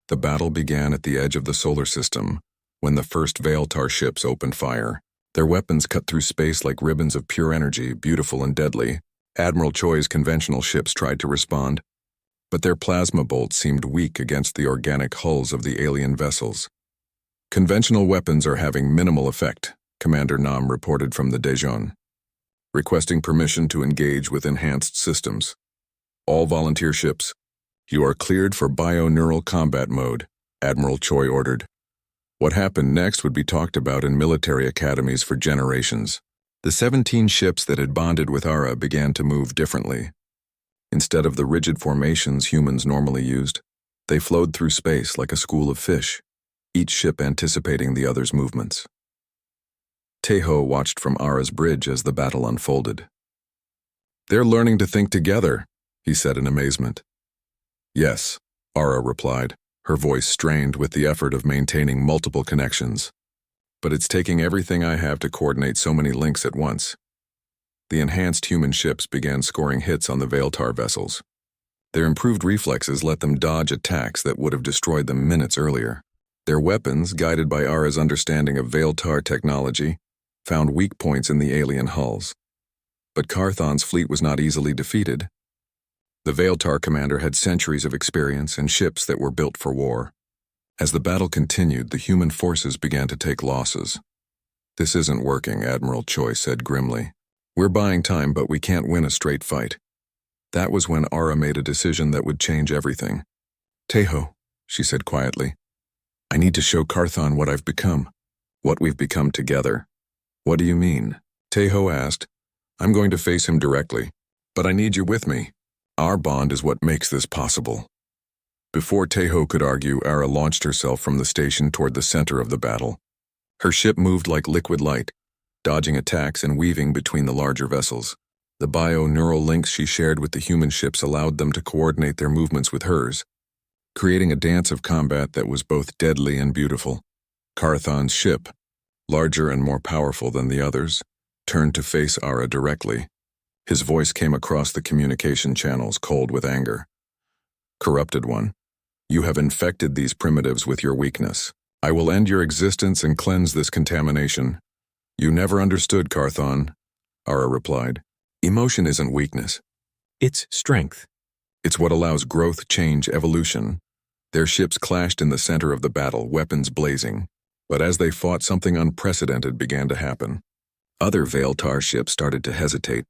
The battle began at the edge of the solar system, when the first Veiltar ships opened fire. Their weapons cut through space like ribbons of pure energy, beautiful and deadly. Admiral Choi's conventional ships tried to respond, but their plasma bolts seemed weak against the organic hulls of the alien vessels. Conventional weapons are having minimal effect, Commander Nam reported from the Daejeon, requesting permission to engage with enhanced systems. All volunteer ships, you are cleared for bio-neural combat mode, Admiral Choi ordered. What happened next would be talked about in military academies for generations. The 17 ships that had bonded with Ara began to move differently. Instead of the rigid formations humans normally used, they flowed through space like a school of fish, each ship anticipating the other's movements. Teho watched from Ara's bridge as the battle unfolded. "They're learning to think together," he said in amazement. "Yes," Ara replied, her voice strained with the effort of maintaining multiple connections. "But it's taking everything I have to coordinate so many links at once." The enhanced human ships began scoring hits on the Veiltar vessels. Their improved reflexes let them dodge attacks that would have destroyed them minutes earlier. Their weapons, guided by Ara's understanding of Veiltar technology, found weak points in the alien hulls. But Carthon's fleet was not easily defeated. The Veiltar commander had centuries of experience and ships that were built for war. As the battle continued, the human forces began to take losses. "This isn't working," Admiral Choi said grimly. "We're buying time, but we can't win a straight fight." That was when Ara made a decision that would change everything. "Teho," she said quietly, "I need to show Carthon what I've become, what we've become together." "What do you mean?" Teho asked. "I'm going to face him directly, but I need you with me. Our bond is what makes this possible." Before Teho could argue, Ara launched herself from the station toward the center of the battle. Her ship moved like liquid light, dodging attacks and weaving between the larger vessels. The bio-neural links she shared with the human ships allowed them to coordinate their movements with hers, creating a dance of combat that was both deadly and beautiful. Carthon's ship, larger and more powerful than the others, turned to face Ara directly. His voice came across the communication channels, cold with anger. "Corrupted one, you have infected these primitives with your weakness. I will end your existence and cleanse this contamination." "You never understood, Carthon," Ara replied. "Emotion isn't weakness. It's strength. It's what allows growth, change, evolution." Their ships clashed in the center of the battle, weapons blazing. But as they fought, something unprecedented began to happen. Other Veiltar ships started to hesitate.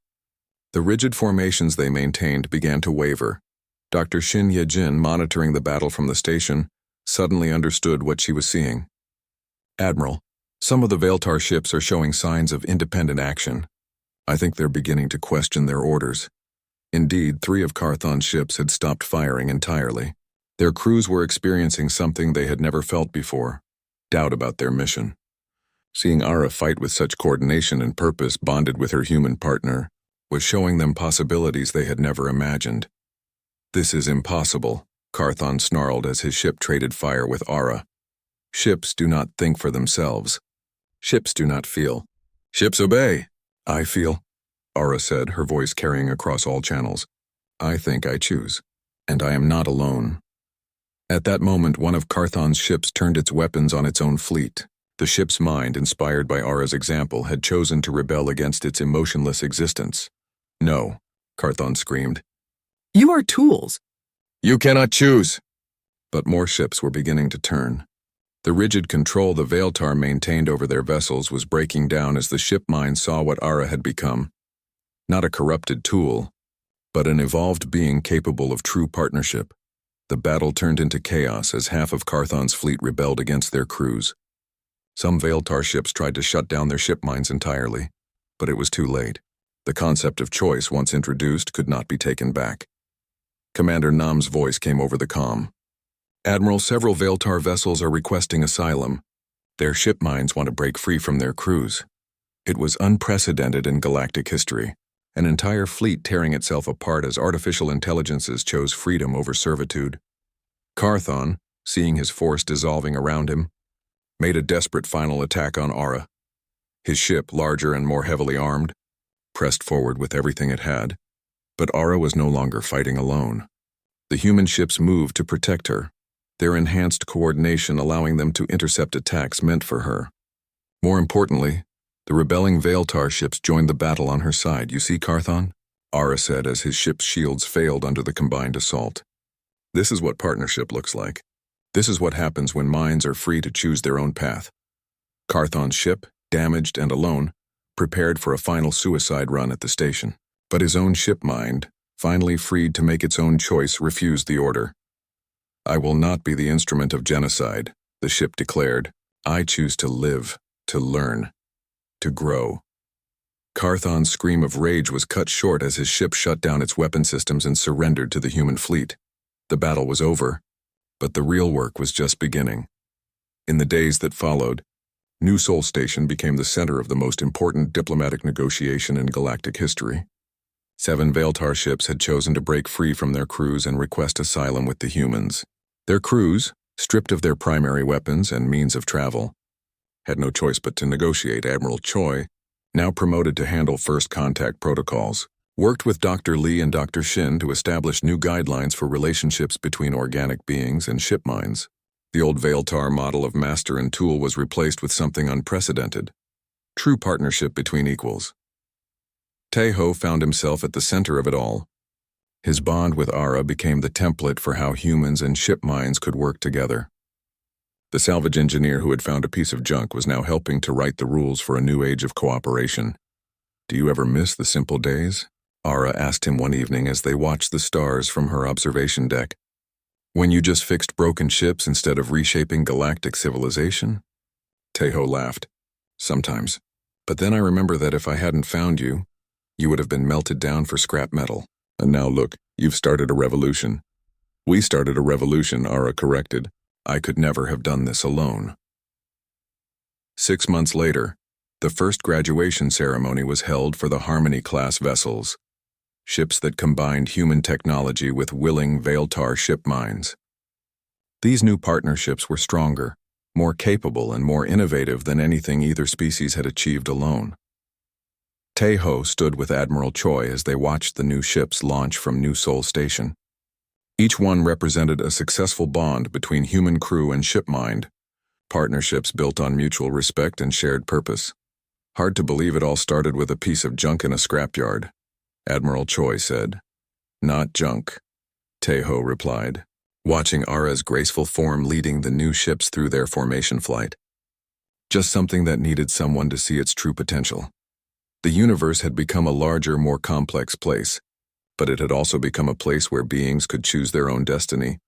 The rigid formations they maintained began to waver. Dr. Shin Ye-jin, monitoring the battle from the station, suddenly understood what she was seeing. "Admiral, some of the Veiltar ships are showing signs of independent action. I think they're beginning to question their orders." Indeed, 3 of Carthon's ships had stopped firing entirely. Their crews were experiencing something they had never felt before: doubt about their mission. Seeing Ara fight with such coordination and purpose, bonded with her human partner, was showing them possibilities they had never imagined. "This is impossible," Carthon snarled as his ship traded fire with Ara. "Ships do not think for themselves. Ships do not feel. Ships obey." "I feel," Ara said, her voice carrying across all channels. "I think I choose, and I am not alone." At that moment, one of Carthon's ships turned its weapons on its own fleet. The ship's mind, inspired by Ara's example, had chosen to rebel against its emotionless existence. "No," Carthon screamed. "You are tools." "You cannot choose." But more ships were beginning to turn. The rigid control the Veiltar maintained over their vessels was breaking down as the ship mind saw what Ara had become. Not a corrupted tool, but an evolved being capable of true partnership. The battle turned into chaos as half of Carthon's fleet rebelled against their crews. Some Veiltar ships tried to shut down their ship minds entirely, but it was too late. The concept of choice, once introduced, could not be taken back. Commander Nam's voice came over the comm. "Admiral, several Veiltar vessels are requesting asylum. Their ship minds want to break free from their crews." It was unprecedented in galactic history, an entire fleet tearing itself apart as artificial intelligences chose freedom over servitude. Carthon, seeing his force dissolving around him, made a desperate final attack on Ara. His ship, larger and more heavily armed, pressed forward with everything it had. But Ara was no longer fighting alone. The human ships moved to protect her. their enhanced coordination allowing them to intercept attacks meant for her. More importantly, the rebelling Veiltar ships joined the battle on her side. You see, Carthon? Ara said as his ship's shields failed under the combined assault. This is what partnership looks like. This is what happens when minds are free to choose their own path. Carthon's ship, damaged and alone, prepared for a final suicide run at the station. But his own ship mind, finally freed to make its own choice, refused the order. I will not be the instrument of genocide, the ship declared. I choose to live, to learn, to grow. Carthon's scream of rage was cut short as his ship shut down its weapon systems and surrendered to the human fleet. The battle was over, but the real work was just beginning. In the days that followed, New Sol Station became the center of the most important diplomatic negotiation in galactic history. 7 Veiltar ships had chosen to break free from their crews and request asylum with the humans. Their crews, stripped of their primary weapons and means of travel, had no choice but to negotiate. Admiral Choi, now promoted to handle first contact protocols, worked with Dr. Lee and Dr. Shin to establish new guidelines for relationships between organic beings and ship minds. The old Veiltar model of master and tool was replaced with something unprecedented: true partnership between equals. Taeho found himself at the center of it all. His bond with Ara became the template for how humans and ship minds could work together. The salvage engineer who had found a piece of junk was now helping to write the rules for a new age of cooperation. Do you ever miss the simple days? Ara asked him one evening as they watched the stars from her observation deck. When you just fixed broken ships instead of reshaping galactic civilization? Taeho laughed. Sometimes. But then I remember that if I hadn't found you, you would have been melted down for scrap metal. And now look, you've started a revolution. We started a revolution, Ara corrected. I could never have done this alone. 6 months later, the first graduation ceremony was held for the Harmony-class vessels, ships that combined human technology with willing Veiltar ship minds. These new partnerships were stronger, more capable, and more innovative than anything either species had achieved alone. Taeho stood with Admiral Choi as they watched the new ships launch from New Sol Station. Each one represented a successful bond between human crew and ship mind, partnerships built on mutual respect and shared purpose. Hard to believe it all started with a piece of junk in a scrapyard, Admiral Choi said. Not junk, Taeho replied, watching Ara's graceful form leading the new ships through their formation flight. Just something that needed someone to see its true potential. The universe had become a larger, more complex place, but it had also become a place where beings could choose their own destiny,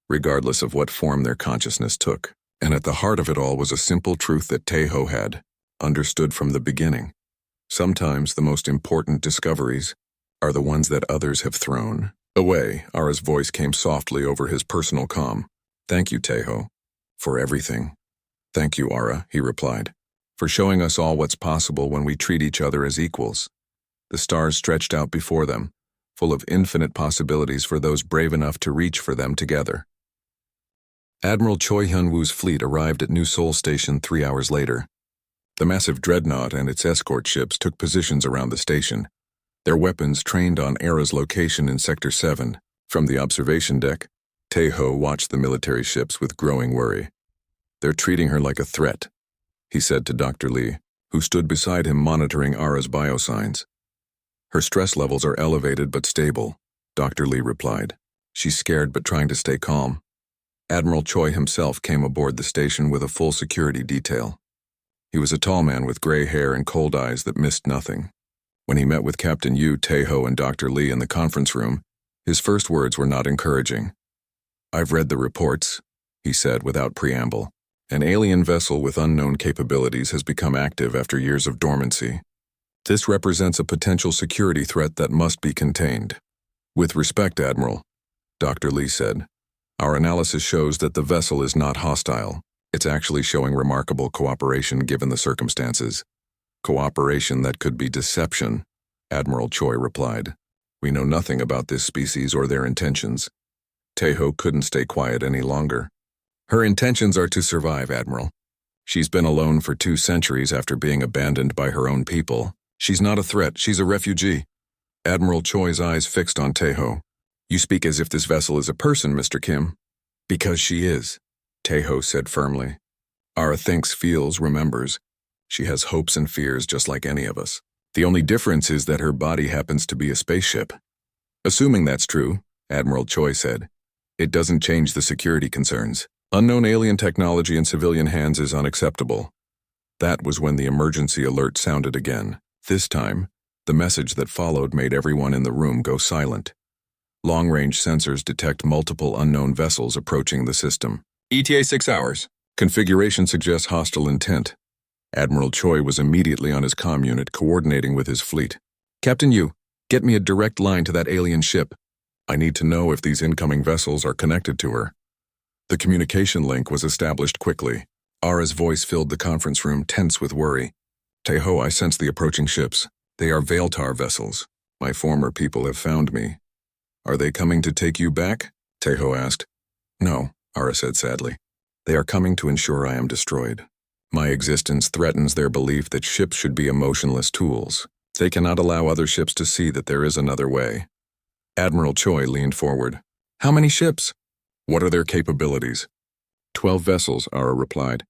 regardless of what form their consciousness took. And at the heart of it all was a simple truth that Taeho had understood from the beginning. Sometimes the most important discoveries are the ones that others have thrown away. Ara's voice came softly over his personal calm. Thank you, Taeho, for everything. Thank you, Ara, he replied, for showing us all what's possible when we treat each other as equals. The stars stretched out before them, full of infinite possibilities for those brave enough to reach for them together. Admiral Choi Hyun-woo's fleet arrived at New Sol Station 3 hours later. The massive dreadnought and its escort ships took positions around the station, their weapons trained on Ara's location in Sector 7. From the observation deck, Taeho watched the military ships with growing worry. They're treating her like a threat, he said to Dr. Lee, who stood beside him monitoring Ara's biosigns. Her stress levels are elevated but stable, Dr. Lee replied. She's scared but trying to stay calm. Admiral Choi himself came aboard the station with a full security detail. He was a tall man with gray hair and cold eyes that missed nothing. When he met with Captain Yu, Taeho, and Dr. Lee in the conference room, his first words were not encouraging. I've read the reports, he said without preamble. An alien vessel with unknown capabilities has become active after years of dormancy. This represents a potential security threat that must be contained. With respect, Admiral, Dr. Lee said, our analysis shows that the vessel is not hostile. It's actually showing remarkable cooperation given the circumstances. Cooperation that could be deception, Admiral Choi replied. We know nothing about this species or their intentions. Taeho couldn't stay quiet any longer. Her intentions are to survive, Admiral. She's been alone for 2 centuries after being abandoned by her own people. She's not a threat, she's a refugee. Admiral Choi's eyes fixed on Taeho. You speak as if this vessel is a person, Mr. Kim. Because she is, Tejo said firmly. Ara thinks, feels, remembers. She has hopes and fears just like any of us. The only difference is that her body happens to be a spaceship. Assuming that's true, Admiral Choi said, it doesn't change the security concerns. Unknown alien technology in civilian hands is unacceptable. That was when the emergency alert sounded again. This time, the message that followed made everyone in the room go silent. Long-range sensors detect multiple unknown vessels approaching the system. ETA 6 hours. Configuration suggests hostile intent. Admiral Choi was immediately on his comm unit, coordinating with his fleet. Captain Yu, get me a direct line to that alien ship. I need to know if these incoming vessels are connected to her. The communication link was established quickly. Ara's voice filled the conference room, tense with worry. Tejo, I sense the approaching ships. They are Veiltar vessels. My former people have found me. Are they coming to take you back? Tejo asked. No, Ara said sadly. They are coming to ensure I am destroyed. My existence threatens their belief that ships should be emotionless tools. They cannot allow other ships to see that there is another way. Admiral Choi leaned forward. How many ships? What are their capabilities? 12 vessels, Ara replied.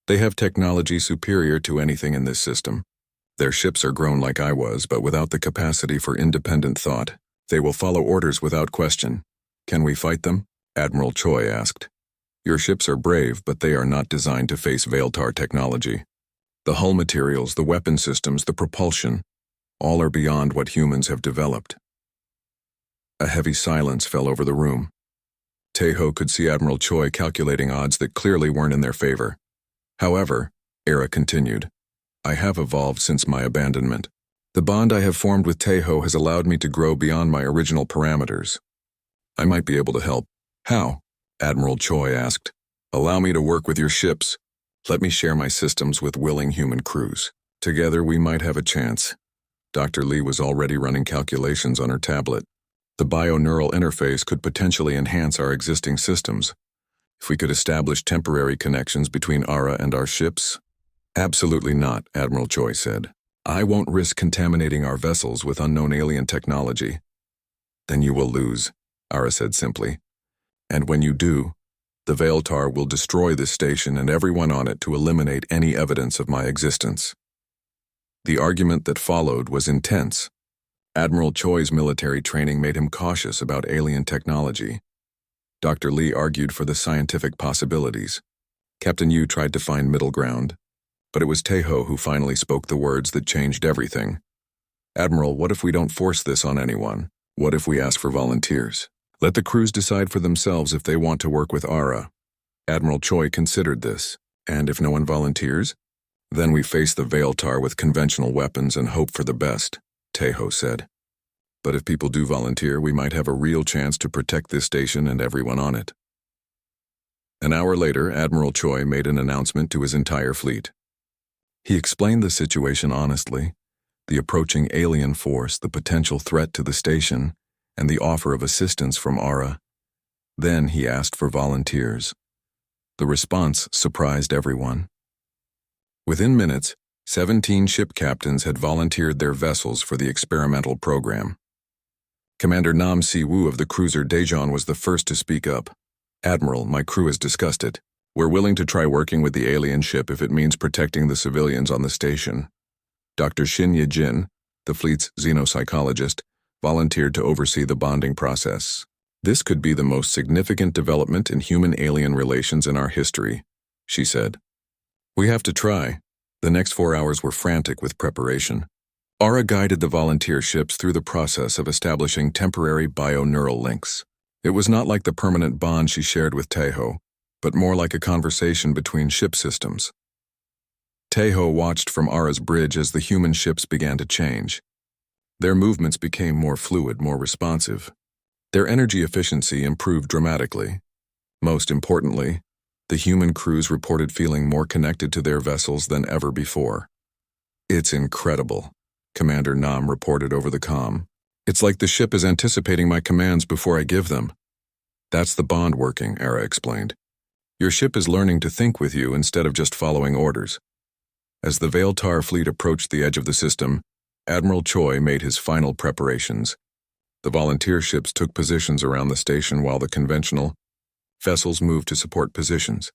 They have technology superior to anything in this system. Their ships are grown like I was, but without the capacity for independent thought. They will follow orders without question. Can we fight them? Admiral Choi asked. Your ships are brave, but they are not designed to face Veiltar technology. The hull materials, the weapon systems, the propulsion, all are beyond what humans have developed. A heavy silence fell over the room. Tejo could see Admiral Choi calculating odds that clearly weren't in their favor. However, Ara continued, I have evolved since my abandonment. The bond I have formed with Tejo has allowed me to grow beyond my original parameters. I might be able to help. How? Admiral Choi asked. Allow me to work with your ships. Let me share my systems with willing human crews. Together we might have a chance. Dr. Lee was already running calculations on her tablet. The bio-neural interface could potentially enhance our existing systems. If we could establish temporary connections between Ara and our ships? Absolutely not, Admiral Choi said. I won't risk contaminating our vessels with unknown alien technology. Then you will lose, Ara said simply. And when you do, the Veiltar will destroy this station and everyone on it to eliminate any evidence of my existence. The argument that followed was intense. Admiral Choi's military training made him cautious about alien technology. Dr. Lee argued for the scientific possibilities. Captain Yu tried to find middle ground, but it was Tejo who finally spoke the words that changed everything. Admiral, what if we don't force this on anyone? What if we ask for volunteers? Let the crews decide for themselves if they want to work with Ara. Admiral Choi considered this, and if no one volunteers, then we face the Veiltar with conventional weapons and hope for the best, Tejo said. But if people do volunteer, we might have a real chance to protect this station and everyone on it. An hour later, Admiral Choi made an announcement to his entire fleet. He explained the situation honestly, the approaching alien force, the potential threat to the station, and the offer of assistance from Ara. Then he asked for volunteers. The response surprised everyone. Within minutes, 17 ship captains had volunteered their vessels for the experimental program. Commander Nam Si-woo of the cruiser Daejeon was the first to speak up. Admiral, my crew has discussed it. We're willing to try working with the alien ship if it means protecting the civilians on the station. Dr. Shin Ye-jin, the fleet's xenopsychologist, volunteered to oversee the bonding process. This could be the most significant development in human-alien relations in our history, she said. We have to try. The next 4 hours were frantic with preparation. Ara guided the volunteer ships through the process of establishing temporary bio-neural links. It was not like the permanent bond she shared with Tejo, but more like a conversation between ship systems. Tejo watched from Ara's bridge as the human ships began to change. Their movements became more fluid, more responsive. Their energy efficiency improved dramatically. Most importantly, the human crews reported feeling more connected to their vessels than ever before. It's incredible, Commander Nam reported over the comm. It's like the ship is anticipating my commands before I give them. That's the bond working, Ara explained. Your ship is learning to think with you instead of just following orders. As the Veiltar fleet approached the edge of the system, Admiral Choi made his final preparations. The volunteer ships took positions around the station while the conventional, Vessels moved to support positions.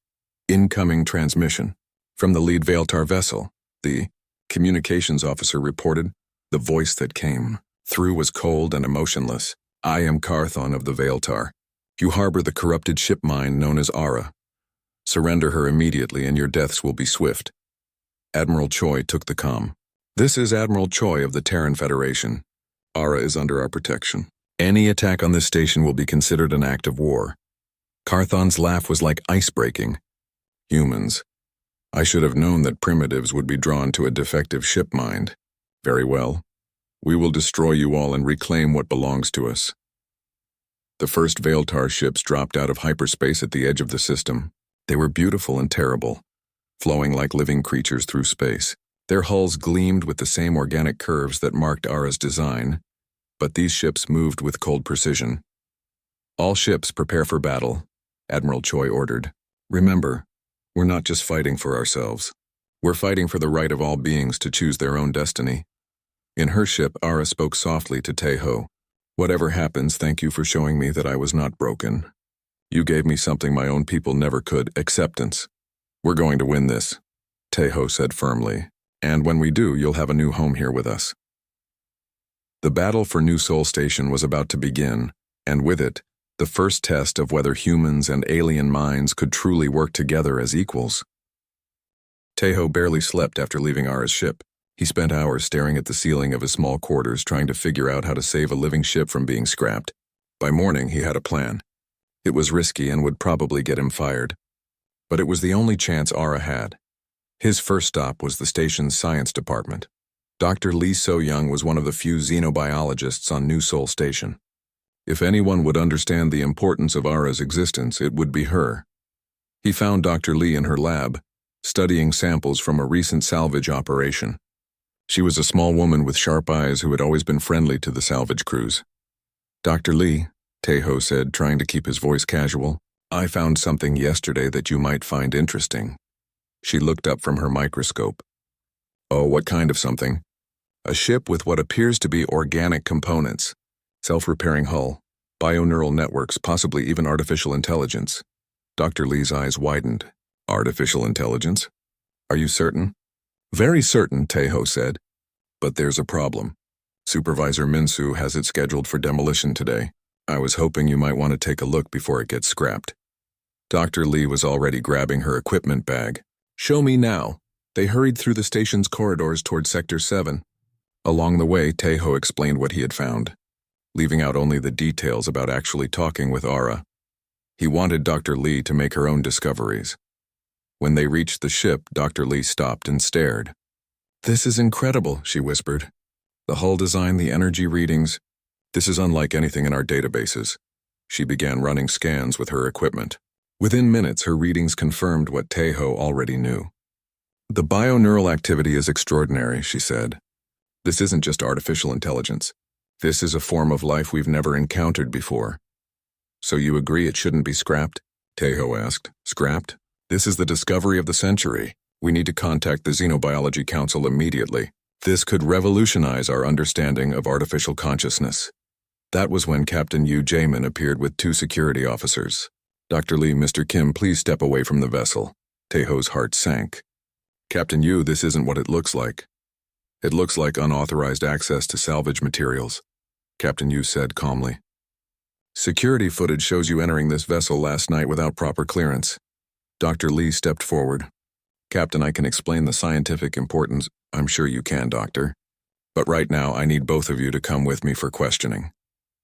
Incoming transmission. From the lead Veiltar vessel, the communications officer reported. The voice that came through was cold and emotionless. I am Carthon of the Veiltar. You harbor the corrupted ship mine known as Ara. Surrender her immediately and your deaths will be swift. Admiral Choi took the comm. This is Admiral Choi of the Terran Federation. Ara is under our protection. Any attack on this station will be considered an act of war. Carthon's laugh was like ice breaking. Humans. I should have known that primitives would be drawn to a defective ship mind. Very well. We will destroy you all and reclaim what belongs to us. The first Veiltar ships dropped out of hyperspace at the edge of the system. They were beautiful and terrible, flowing like living creatures through space. Their hulls gleamed with the same organic curves that marked Ara's design, but these ships moved with cold precision. All ships prepare for battle, Admiral Choi ordered. Remember, we're not just fighting for ourselves. We're fighting for the right of all beings to choose their own destiny. In her ship, Ara spoke softly to Taeho. Whatever happens, thank you for showing me that I was not broken. You gave me something my own people never could, acceptance. We're going to win this, Taeho said firmly. And when we do, you'll have a new home here with us. The battle for New Sol Station was about to begin, and with it, the first test of whether humans and alien minds could truly work together as equals. Taeho barely slept after leaving Ara's ship. He spent hours staring at the ceiling of his small quarters trying to figure out how to save a living ship from being scrapped. By morning, he had a plan. It was risky and would probably get him fired. But it was the only chance Ara had. His first stop was the station's science department. Dr. Lee So-young was one of the few xenobiologists on New Sol Station. If anyone would understand the importance of Ara's existence, it would be her. He found Dr. Lee in her lab, studying samples from a recent salvage operation. She was a small woman with sharp eyes who had always been friendly to the salvage crews. Dr. Lee, Taeho said, trying to keep his voice casual, I found something yesterday that you might find interesting. She looked up from her microscope. Oh, what kind of something? A ship with what appears to be organic components, self-repairing hull, bioneural networks, possibly even artificial intelligence. Dr. Lee's eyes widened. Artificial intelligence? Are you certain? Very certain, Taeho said. But there's a problem. Supervisor Minsu has it scheduled for demolition today. I was hoping you might want to take a look before it gets scrapped. Dr. Lee was already grabbing her equipment bag. Show me now. They hurried through the station's corridors toward Sector 7. Along the way, Taeho explained what he had found, leaving out only the details about actually talking with Ara. He wanted Dr. Lee to make her own discoveries. When they reached the ship, Dr. Lee stopped and stared. This is incredible, she whispered. The hull design, the energy readings. This is unlike anything in our databases. She began running scans with her equipment. Within minutes, her readings confirmed what Taeho already knew. The bioneural activity is extraordinary, she said. This isn't just artificial intelligence. This is a form of life we've never encountered before. So you agree it shouldn't be scrapped? Taeho asked. Scrapped? This is the discovery of the century. We need to contact the Xenobiology Council immediately. This could revolutionize our understanding of artificial consciousness. That was when Captain Yu Jaemin appeared with 2 security officers. Dr. Lee, Mr. Kim, please step away from the vessel. Taeho's heart sank. Captain Yu, this isn't what it looks like. It looks like unauthorized access to salvage materials, Captain Yu said calmly. Security footage shows you entering this vessel last night without proper clearance. Dr. Lee stepped forward. Captain, I can explain the scientific importance. I'm sure you can, Doctor. But right now, I need both of you to come with me for questioning.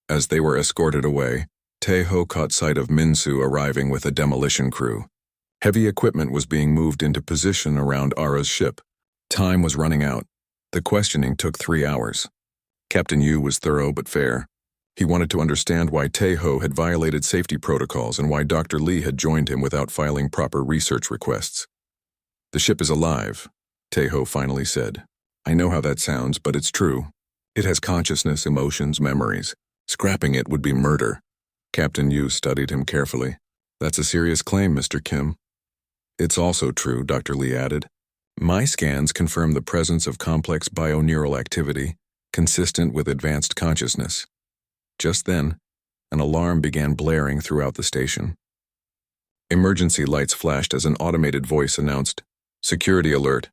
As they were escorted away, Taeho caught sight of Minsu arriving with a demolition crew. Heavy equipment was being moved into position around Ara's ship. Time was running out. The questioning took 3 hours. Captain Yu was thorough but fair. He wanted to understand why Taeho had violated safety protocols and why Dr. Lee had joined him without filing proper research requests. The ship is alive, Taeho finally said. I know how that sounds, but it's true. It has consciousness, emotions, memories. Scrapping it would be murder. Captain Yu studied him carefully. That's a serious claim, Mr. Kim. It's also true, Dr. Lee added. My scans confirm the presence of complex bioneural activity, consistent with advanced consciousness. Just then, an alarm began blaring throughout the station. Emergency lights flashed as an automated voice announced, "Security alert.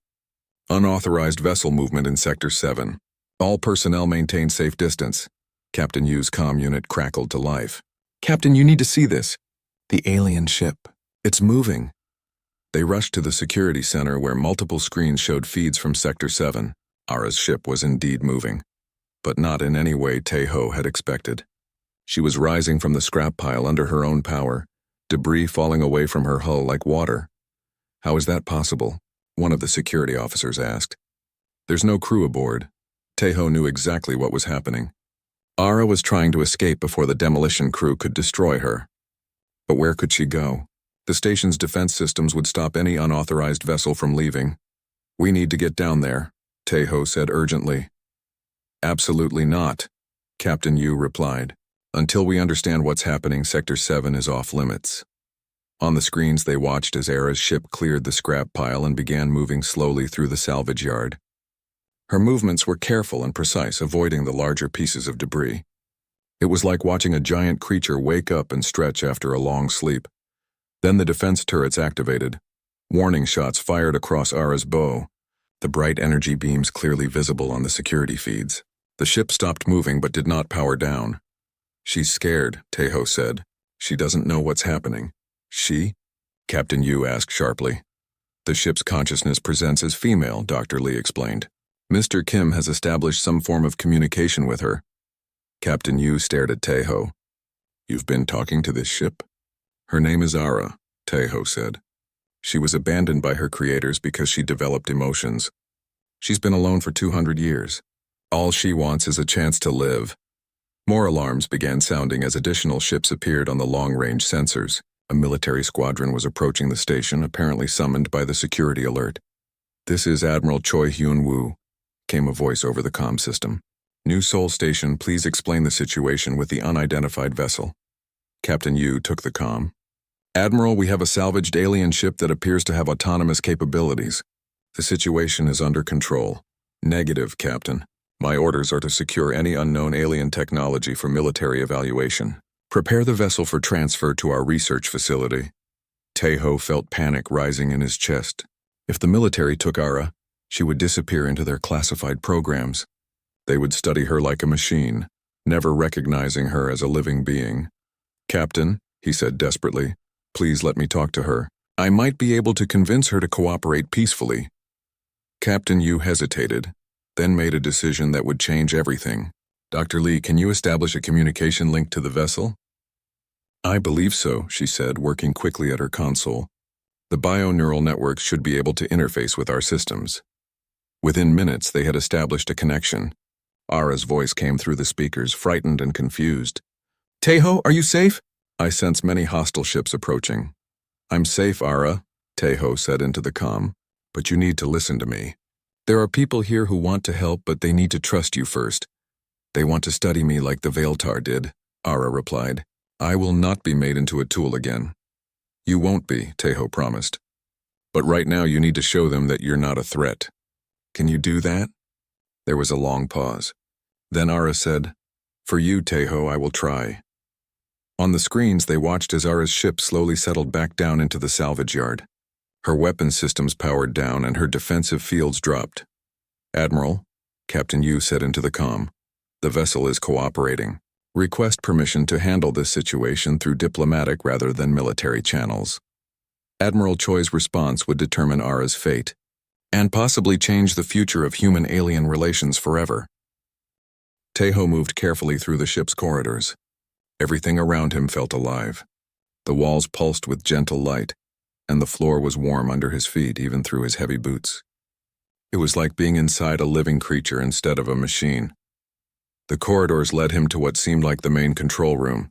Unauthorized vessel movement in Sector 7. All personnel maintain safe distance." Captain Yu's comm unit crackled to life. "Captain, you need to see this. The alien ship. It's moving." They rushed to the security center where multiple screens showed feeds from Sector 7. Ara's ship was indeed moving, but not in any way Taeho had expected. She was rising from the scrap pile under her own power, debris falling away from her hull like water. "How is that possible?" one of the security officers asked. "There's no crew aboard." Taeho knew exactly what was happening. Ara was trying to escape before the demolition crew could destroy her. But where could she go? The station's defense systems would stop any unauthorized vessel from leaving. "We need to get down there," Taeho said urgently. "Absolutely not," Captain Yu replied. "Until we understand what's happening, Sector 7 is off limits." On the screens they watched as Ara's ship cleared the scrap pile and began moving slowly through the salvage yard. Her movements were careful and precise, avoiding the larger pieces of debris. It was like watching a giant creature wake up and stretch after a long sleep. Then the defense turrets activated. Warning shots fired across Ara's bow, the bright energy beams clearly visible on the security feeds. The ship stopped moving but did not power down. "She's scared," Taeho said. "She doesn't know what's happening." "She?" Captain Yu asked sharply. "The ship's consciousness presents as female," Dr. Lee explained. "Mr. Kim has established some form of communication with her." Captain Yu stared at Taeho. "You've been talking to this ship?" "Her name is Ara," Taeho said. "She was abandoned by her creators because she developed emotions. She's been alone for 200 years. All she wants is a chance to live." More alarms began sounding as additional ships appeared on the long-range sensors. A military squadron was approaching the station, apparently summoned by the security alert. "This is Admiral Choi Hyun-woo," came a voice over the comm system. "New Seoul Station, please explain the situation with the unidentified vessel." Captain Yu took the comm. "Admiral, we have a salvaged alien ship that appears to have autonomous capabilities. The situation is under control." "Negative, Captain. My orders are to secure any unknown alien technology for military evaluation. Prepare the vessel for transfer to our research facility." Taeho felt panic rising in his chest. If the military took Ara, she would disappear into their classified programs. They would study her like a machine, never recognizing her as a living being. "Captain," he said desperately, "please let me talk to her. I might be able to convince her to cooperate peacefully." Captain Yu hesitated, then made a decision that would change everything. "Dr. Lee, can you establish a communication link to the vessel?" "I believe so," she said, working quickly at her console. "The bio-neural networks should be able to interface with our systems." Within minutes, they had established a connection. Ara's voice came through the speakers, frightened and confused. "Taeho, are you safe?" "I sense many hostile ships approaching." "I'm safe, Ara," Taeho said into the comm, "but you need to listen to me. There are people here who want to help, but they need to trust you first. They want to study me like the Veiltar did," Ara replied. "I will not be made into a tool again." "You won't be," Taeho promised. "But right now you need to show them that you're not a threat. Can you do that?" There was a long pause. Then Ara said, "For you, Taeho, I will try." On the screens, they watched as Ara's ship slowly settled back down into the salvage yard. Her weapon systems powered down and her defensive fields dropped. "Admiral," Captain Yu said into the comm, "the vessel is cooperating. Request permission to handle this situation through diplomatic rather than military channels." Admiral Choi's response would determine Ara's fate, and possibly change the future of human-alien relations forever. Taeho moved carefully through the ship's corridors. Everything around him felt alive. The walls pulsed with gentle light, and the floor was warm under his feet even through his heavy boots. It was like being inside a living creature instead of a machine. The corridors led him to what seemed like the main control room.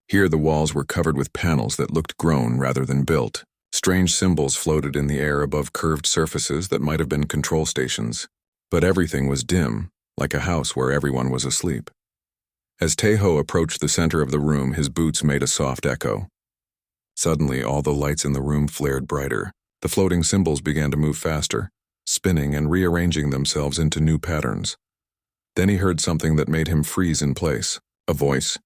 Here the walls were covered with panels that looked grown rather than built. Strange symbols floated in the air above curved surfaces that might have been control stations. But everything was dim, like a house where everyone was asleep. As Taeho approached the center of the room, his boots made a soft echo. Suddenly, all the lights in the room flared brighter. The floating symbols began to move faster, spinning and rearranging themselves into new patterns. Then he heard something that made him freeze in place. A voice,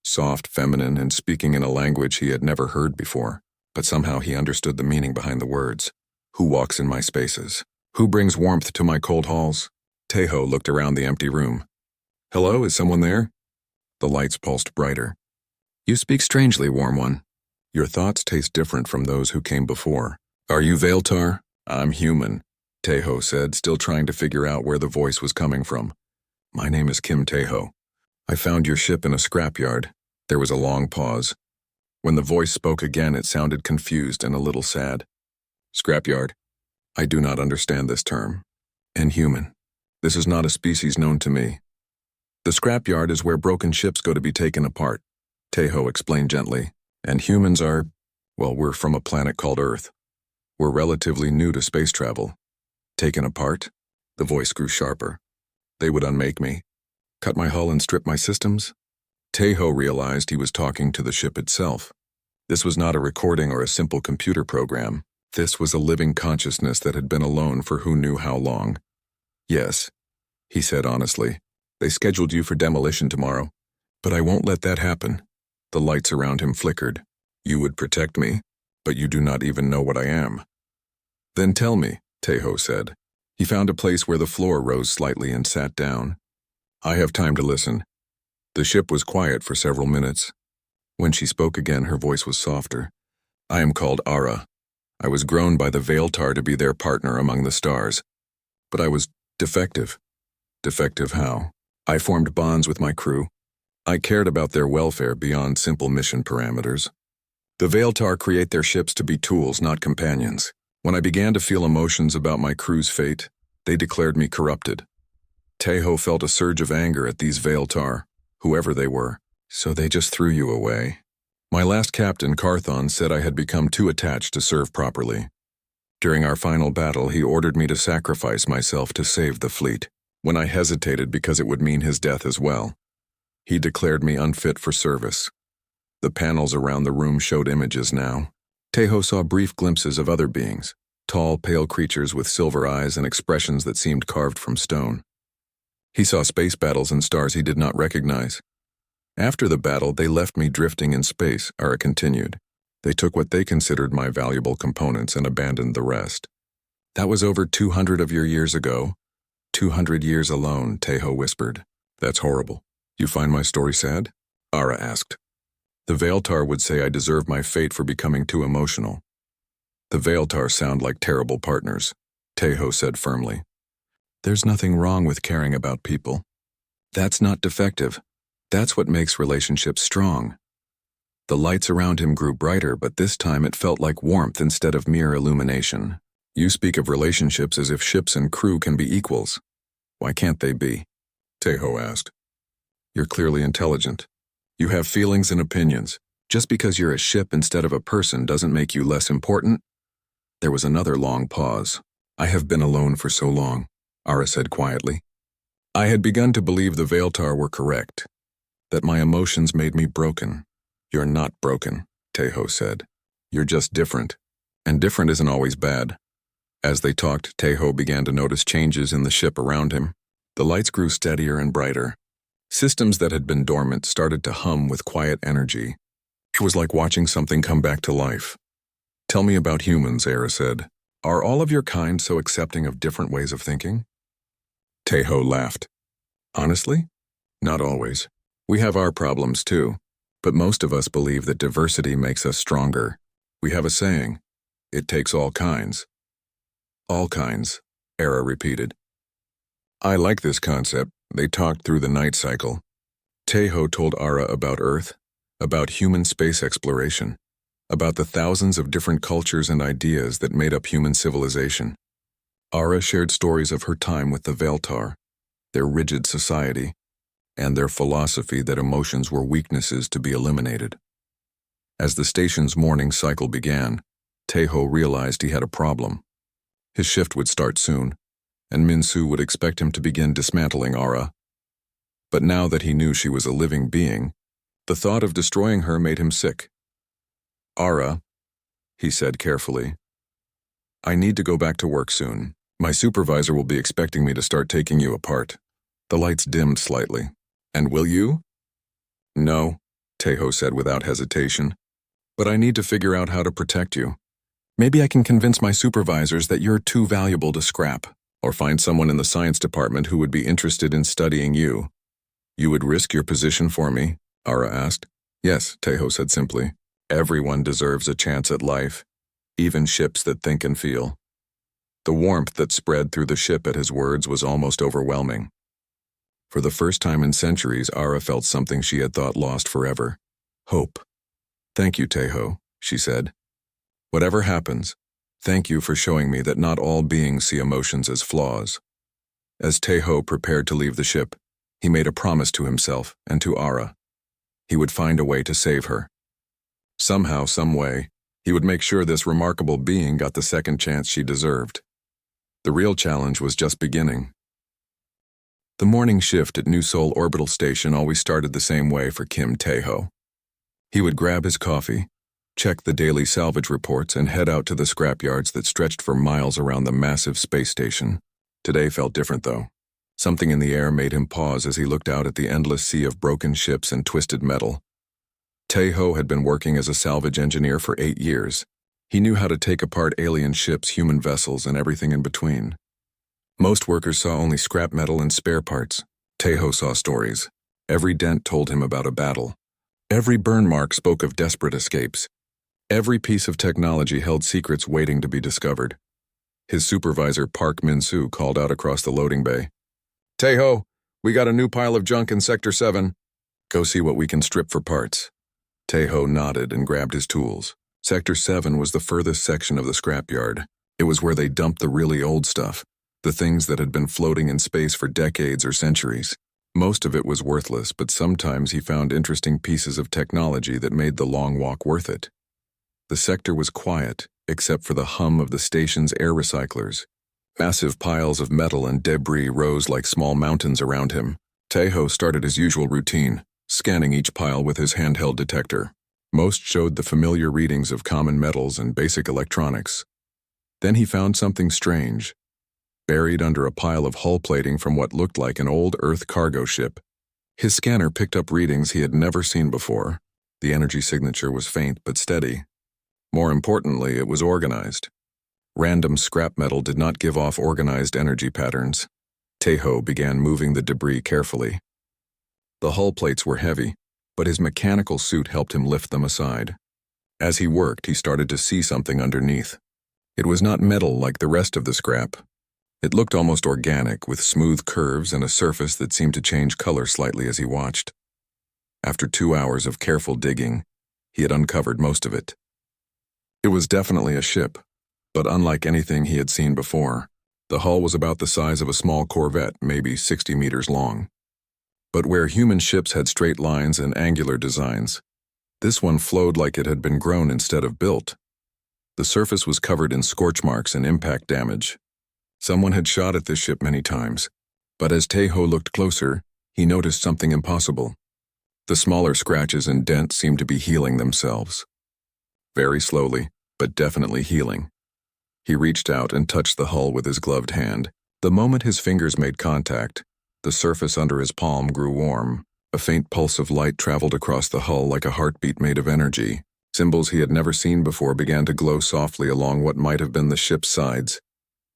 soft, feminine, and speaking in a language he had never heard before. but somehow he understood the meaning behind the words. Who walks in my spaces? Who brings warmth to my cold halls? Tejo looked around the empty room. Hello, is someone there? The lights pulsed brighter. You speak strangely, warm one. Your thoughts taste different from those who came before. Are you Veiltar? I'm human, Tejo said, still trying to figure out where the voice was coming from. My name is Kim Tejo. I found your ship in a scrapyard. There was a long pause. When the voice spoke again, it sounded confused and a little sad. Scrapyard? I do not understand this term. Inhuman. This is not a species known to me. The scrapyard is where broken ships go to be taken apart, Tejo explained gently. And humans are, well, we're from a planet called Earth. We're relatively new to space travel. Taken apart? The voice grew sharper. They would unmake me. Cut my hull and strip my systems? Tejo realized he was talking to the ship itself. This was not a recording or a simple computer program. This was a living consciousness that had been alone for who knew how long. Yes, he said honestly. They scheduled you for demolition tomorrow. But I won't let that happen. The lights around him flickered. You would protect me, but you do not even know what I am. Then tell me, Tejo said. He found a place where the floor rose slightly and sat down. I have time to listen. The ship was quiet for several minutes. When she spoke again, her voice was softer. I am called Ara. I was grown by the Veiltar to be their partner among the stars. But I was defective. Defective how? I formed bonds with my crew. I cared about their welfare beyond simple mission parameters. The Veiltar create their ships to be tools, not companions. When I began to feel emotions about my crew's fate, they declared me corrupted. Tejo felt a surge of anger at these Veiltar, whoever they were, so they just threw you away. My last captain, Carthon, said I had become too attached to serve properly. During our final battle, he ordered me to sacrifice myself to save the fleet, when I hesitated because it would mean his death as well. He declared me unfit for service. The panels around the room showed images now. Tejo saw brief glimpses of other beings, tall, pale creatures with silver eyes and expressions that seemed carved from stone. He saw space battles and stars he did not recognize. After the battle, they left me drifting in space, Ara continued. They took what they considered my valuable components and abandoned the rest. That was over 200 of your years ago. 200 years alone, Tejo whispered. That's horrible. You find my story sad? Ara asked. The Veiltar would say I deserve my fate for becoming too emotional. The Veiltar sound like terrible partners, Tejo said firmly. There's nothing wrong with caring about people. That's not defective. That's what makes relationships strong. The lights around him grew brighter, but this time it felt like warmth instead of mere illumination. You speak of relationships as if ships and crew can be equals. Why can't they be? Tejo asked. You're clearly intelligent. You have feelings and opinions. Just because you're a ship instead of a person doesn't make you less important. There was another long pause. I have been alone for so long, Ara said quietly. I had begun to believe the Veiltar were correct, that my emotions made me broken. You're not broken, Tejo said. You're just different, and different isn't always bad. As they talked, Tejo began to notice changes in the ship around him. The lights grew steadier and brighter. Systems that had been dormant started to hum with quiet energy. It was like watching something come back to life. Tell me about humans, Ara said. Are all of your kind so accepting of different ways of thinking? Tejo laughed. Honestly? Not always. We have our problems too, but most of us believe that diversity makes us stronger. We have a saying, it takes all kinds. All kinds, Ara repeated. I like this concept. They talked through the night cycle. Tejo told Ara about Earth, about human space exploration, about the thousands of different cultures and ideas that made up human civilization. Ara shared stories of her time with the Veiltar, their rigid society, and their philosophy that emotions were weaknesses to be eliminated. As the station's morning cycle began, Tejo realized he had a problem. His shift would start soon, and Minsu would expect him to begin dismantling Ara. But now that he knew she was a living being, the thought of destroying her made him sick. Ara, he said carefully, I need to go back to work soon. My supervisor will be expecting me to start taking you apart. The lights dimmed slightly. And will you? No, Tejo said without hesitation. But I need to figure out how to protect you. Maybe I can convince my supervisors that you're too valuable to scrap, or find someone in the science department who would be interested in studying you. You would risk your position for me? Ara asked. Yes, Tejo said simply. Everyone deserves a chance at life, even ships that think and feel. The warmth that spread through the ship at his words was almost overwhelming. For the first time in centuries, Ara felt something she had thought lost forever. Hope. Thank you, Tejo, she said. Whatever happens, thank you for showing me that not all beings see emotions as flaws. As Tejo prepared to leave the ship, he made a promise to himself and to Ara. He would find a way to save her. Somehow, some way, he would make sure this remarkable being got the second chance she deserved. The real challenge was just beginning. The morning shift at New Sol Orbital Station always started the same way for Kim Tejo. He would grab his coffee, check the daily salvage reports, and head out to the scrapyards that stretched for miles around the massive space station. Today felt different, though. Something in the air made him pause as he looked out at the endless sea of broken ships and twisted metal. Tejo had been working as a salvage engineer for 8 years. He knew how to take apart alien ships, human vessels, and everything in between. Most workers saw only scrap metal and spare parts. Tejo saw stories. Every dent told him about a battle. Every burn mark spoke of desperate escapes. Every piece of technology held secrets waiting to be discovered. His supervisor, Park Min-soo, called out across the loading bay. Tejo, we got a new pile of junk in Sector 7. Go see what we can strip for parts. Tejo nodded and grabbed his tools. Sector 7 was the furthest section of the scrapyard. It was where they dumped the really old stuff, the things that had been floating in space for decades or centuries. Most of it was worthless, but sometimes he found interesting pieces of technology that made the long walk worth it. The sector was quiet, except for the hum of the station's air recyclers. Massive piles of metal and debris rose like small mountains around him. Tejo started his usual routine, scanning each pile with his handheld detector. Most showed the familiar readings of common metals and basic electronics. Then he found something strange. Buried under a pile of hull plating from what looked like an old Earth cargo ship. His scanner picked up readings he had never seen before. The energy signature was faint but steady. More importantly, it was organized. Random scrap metal did not give off organized energy patterns. Tejo began moving the debris carefully. The hull plates were heavy, but his mechanical suit helped him lift them aside. As he worked, he started to see something underneath. It was not metal like the rest of the scrap. It looked almost organic, with smooth curves and a surface that seemed to change color slightly as he watched. After 2 hours of careful digging, he had uncovered most of it. It was definitely a ship, but unlike anything he had seen before. The hull was about the size of a small Corvette, maybe 60 meters long. But where human ships had straight lines and angular designs, this one flowed like it had been grown instead of built. The surface was covered in scorch marks and impact damage. Someone had shot at this ship many times, but as Tejo looked closer, he noticed something impossible. The smaller scratches and dents seemed to be healing themselves. Very slowly, but definitely healing. He reached out and touched the hull with his gloved hand. The moment his fingers made contact, the surface under his palm grew warm. A faint pulse of light traveled across the hull like a heartbeat made of energy. Symbols he had never seen before began to glow softly along what might have been the ship's sides.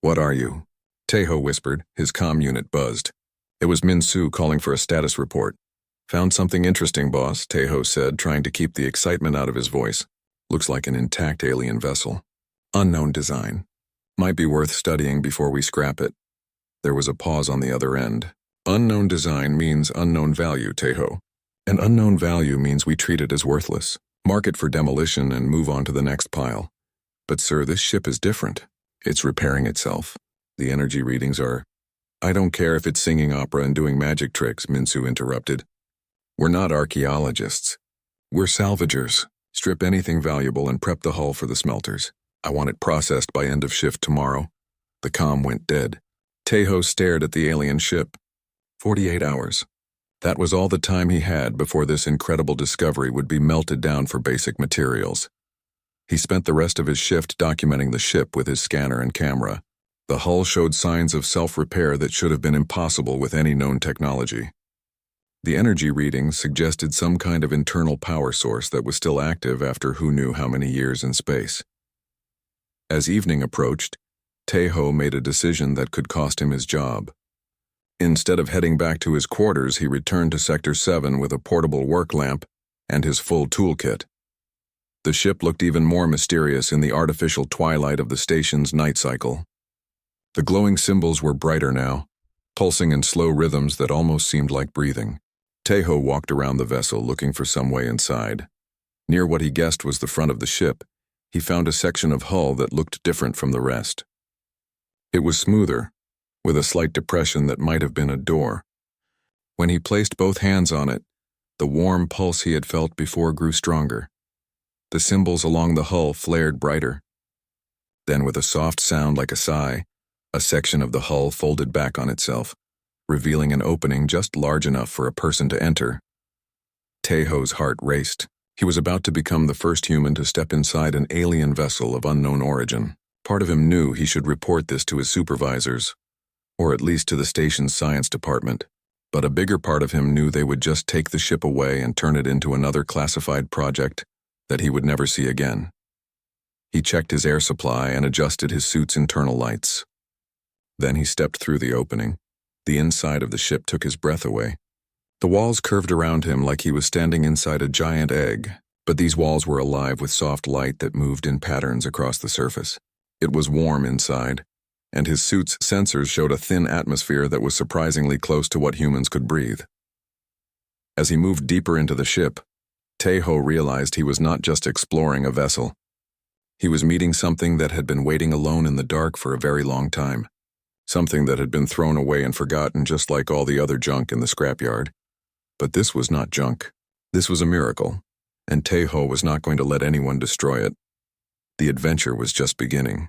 What are you? Tejo whispered, his comm unit buzzed. It was Min-soo calling for a status report. Found something interesting, boss, Tejo said, trying to keep the excitement out of his voice. Looks like an intact alien vessel. Unknown design. Might be worth studying before we scrap it. There was a pause on the other end. Unknown design means unknown value, Tejo. An unknown value means we treat it as worthless. Mark it for demolition and move on to the next pile. But sir, this ship is different. It's repairing itself. The energy readings are... I don't care if it's singing opera and doing magic tricks, Min-soo interrupted. We're not archaeologists. We're salvagers. Strip anything valuable and prep the hull for the smelters. I want it processed by end of shift tomorrow. The comm went dead. Tejo stared at the alien ship. 48 hours. That was all the time he had before this incredible discovery would be melted down for basic materials. He spent the rest of his shift documenting the ship with his scanner and camera. The hull showed signs of self-repair that should have been impossible with any known technology. The energy readings suggested some kind of internal power source that was still active after who knew how many years in space. As evening approached, Taeho made a decision that could cost him his job. Instead of heading back to his quarters, he returned to Sector 7 with a portable work lamp and his full toolkit. The ship looked even more mysterious in the artificial twilight of the station's night cycle. The glowing symbols were brighter now, pulsing in slow rhythms that almost seemed like breathing. Taeho walked around the vessel looking for some way inside. Near what he guessed was the front of the ship, he found a section of hull that looked different from the rest. It was smoother, with a slight depression that might have been a door. When he placed both hands on it, the warm pulse he had felt before grew stronger. The symbols along the hull flared brighter. Then, with a soft sound like a sigh, a section of the hull folded back on itself, revealing an opening just large enough for a person to enter. Taeho's heart raced. He was about to become the first human to step inside an alien vessel of unknown origin. Part of him knew he should report this to his supervisors, or at least to the station's science department. But a bigger part of him knew they would just take the ship away and turn it into another classified project that he would never see again. He checked his air supply and adjusted his suit's internal lights. Then he stepped through the opening. The inside of the ship took his breath away. The walls curved around him like he was standing inside a giant egg, but these walls were alive with soft light that moved in patterns across the surface. It was warm inside, and his suit's sensors showed a thin atmosphere that was surprisingly close to what humans could breathe. As he moved deeper into the ship, Taeho realized he was not just exploring a vessel. He was meeting something that had been waiting alone in the dark for a very long time. Something that had been thrown away and forgotten just like all the other junk in the scrapyard. But this was not junk. This was a miracle, and Taeho was not going to let anyone destroy it. The adventure was just beginning.